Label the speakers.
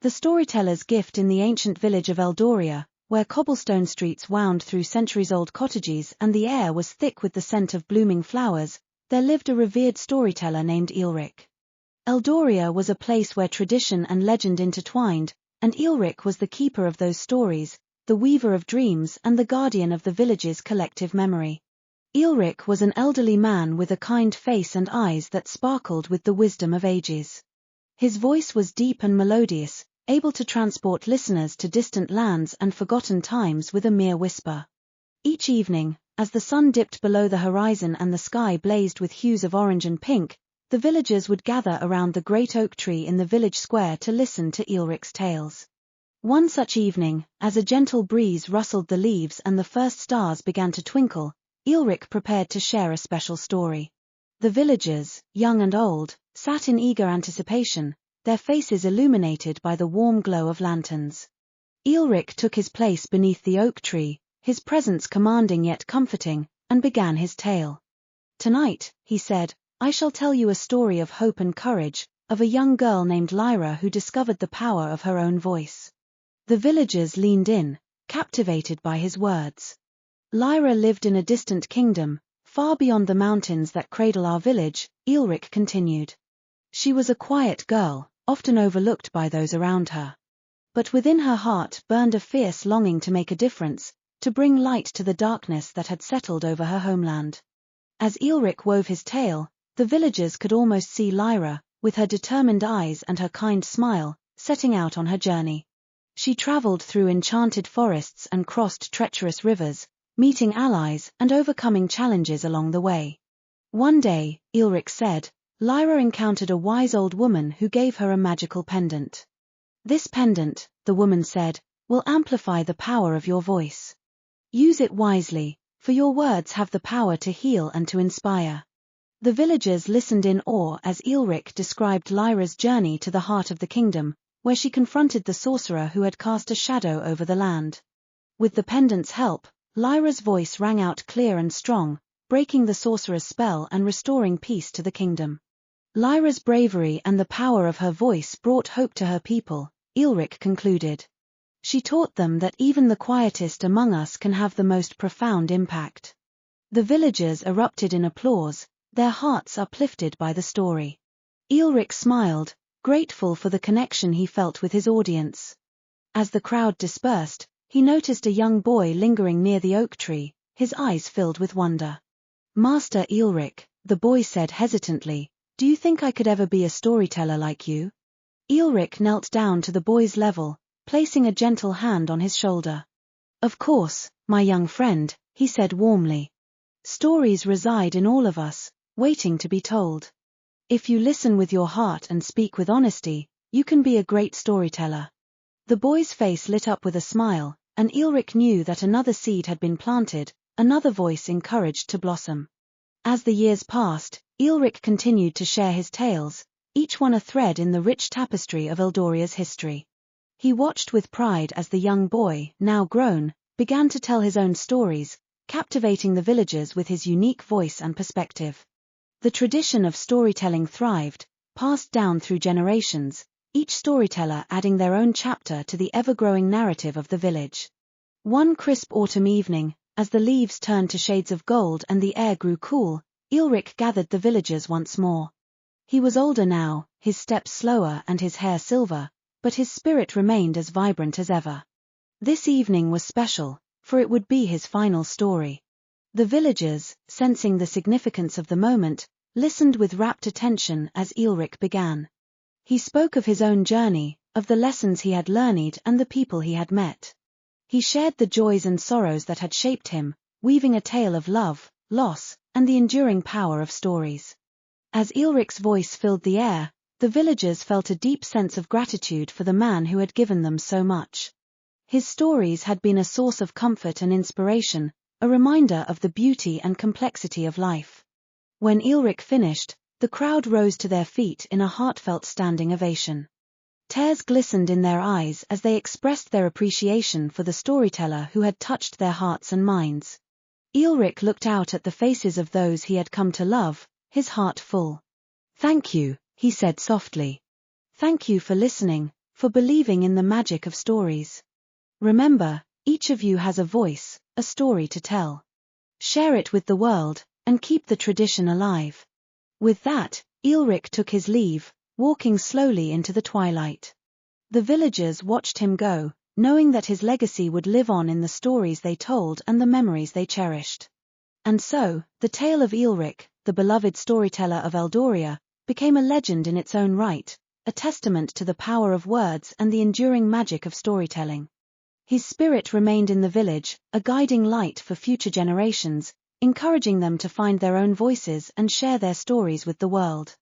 Speaker 1: The storyteller's gift. In the ancient village of Eldoria, where cobblestone streets wound through centuries-old cottages and the air was thick with the scent of blooming flowers, there lived a revered storyteller named Aelric. Eldoria was a place where tradition and legend intertwined, and Aelric was the keeper of those stories, the weaver of dreams and the guardian of the village's collective memory. Aelric was an elderly man with a kind face and eyes that sparkled with the wisdom of ages. His voice was deep and melodious, able to transport listeners to distant lands and forgotten times with a mere whisper. Each evening, as the sun dipped below the horizon and the sky blazed with hues of orange and pink, the villagers would gather around the great oak tree in the village square to listen to Aelric's tales. One such evening, as a gentle breeze rustled the leaves and the first stars began to twinkle, Aelric prepared to share a special story. The villagers, young and old, sat in eager anticipation, their faces illuminated by the warm glow of lanterns. Aelric took his place beneath the oak tree, his presence commanding yet comforting, and began his tale. "Tonight," he said, "I shall tell you a story of hope and courage, of a young girl named Lyra who discovered the power of her own voice." The villagers leaned in, captivated by his words. "Lyra lived in a distant kingdom, far beyond the mountains that cradle our village," Aelric continued. "She was a quiet girl, often overlooked by those around her. But within her heart burned a fierce longing to make a difference, to bring light to the darkness that had settled over her homeland." As Aelric wove his tale, the villagers could almost see Lyra, with her determined eyes and her kind smile, setting out on her journey. She traveled through enchanted forests and crossed treacherous rivers, meeting allies and overcoming challenges along the way. One day, Aelric said, Lyra encountered a wise old woman who gave her a magical pendant. "This pendant," the woman said, "will amplify the power of your voice. Use it wisely, for your words have the power to heal and to inspire." The villagers listened in awe as Aelric described Lyra's journey to the heart of the kingdom, where she confronted the sorcerer who had cast a shadow over the land. With the pendant's help, Lyra's voice rang out clear and strong, breaking the sorcerer's spell and restoring peace to the kingdom. Lyra's bravery and the power of her voice brought hope to her people, Aelric concluded. She taught them that even the quietest among us can have the most profound impact. The villagers erupted in applause, their hearts uplifted by the story. Aelric smiled, grateful for the connection he felt with his audience. As the crowd dispersed, he noticed a young boy lingering near the oak tree, his eyes filled with wonder. "Master Aelric," the boy said hesitantly, "do you think I could ever be a storyteller like you?" Aelric knelt down to the boy's level, placing a gentle hand on his shoulder. "Of course, my young friend," he said warmly. "Stories reside in all of us, waiting to be told. If you listen with your heart and speak with honesty, you can be a great storyteller." The boy's face lit up with a smile, and Aelric knew that another seed had been planted, another voice encouraged to blossom. As the years passed, Aelric continued to share his tales, each one a thread in the rich tapestry of Eldoria's history. He watched with pride as the young boy, now grown, began to tell his own stories, captivating the villagers with his unique voice and perspective. The tradition of storytelling thrived, passed down through generations, each storyteller adding their own chapter to the ever-growing narrative of the village. One crisp autumn evening, as the leaves turned to shades of gold and the air grew cool, Aelric gathered the villagers once more. He was older now, his steps slower and his hair silver, but his spirit remained as vibrant as ever. This evening was special, for it would be his final story. The villagers, sensing the significance of the moment, listened with rapt attention as Aelric began. He spoke of his own journey, of the lessons he had learned and the people he had met. He shared the joys and sorrows that had shaped him, weaving a tale of love, loss, and the enduring power of stories. As Aelric's voice filled the air, the villagers felt a deep sense of gratitude for the man who had given them so much. His stories had been a source of comfort and inspiration, a reminder of the beauty and complexity of life. When Aelric finished, the crowd rose to their feet in a heartfelt standing ovation. Tears glistened in their eyes as they expressed their appreciation for the storyteller who had touched their hearts and minds. Aelric looked out at the faces of those he had come to love, his heart full. "Thank you," he said softly. "Thank you for listening, for believing in the magic of stories. Remember, each of you has a voice, a story to tell. Share it with the world, and keep the tradition alive. With that, Aelric took his leave, walking slowly into the twilight. The villagers watched him go, knowing that his legacy would live on in the stories they told and the memories they cherished. And so, the tale of Aelric, the beloved storyteller of Eldoria, became a legend in its own right, a testament to the power of words and the enduring magic of storytelling. His spirit remained in the village, a guiding light for future generations, encouraging them to find their own voices and share their stories with the world.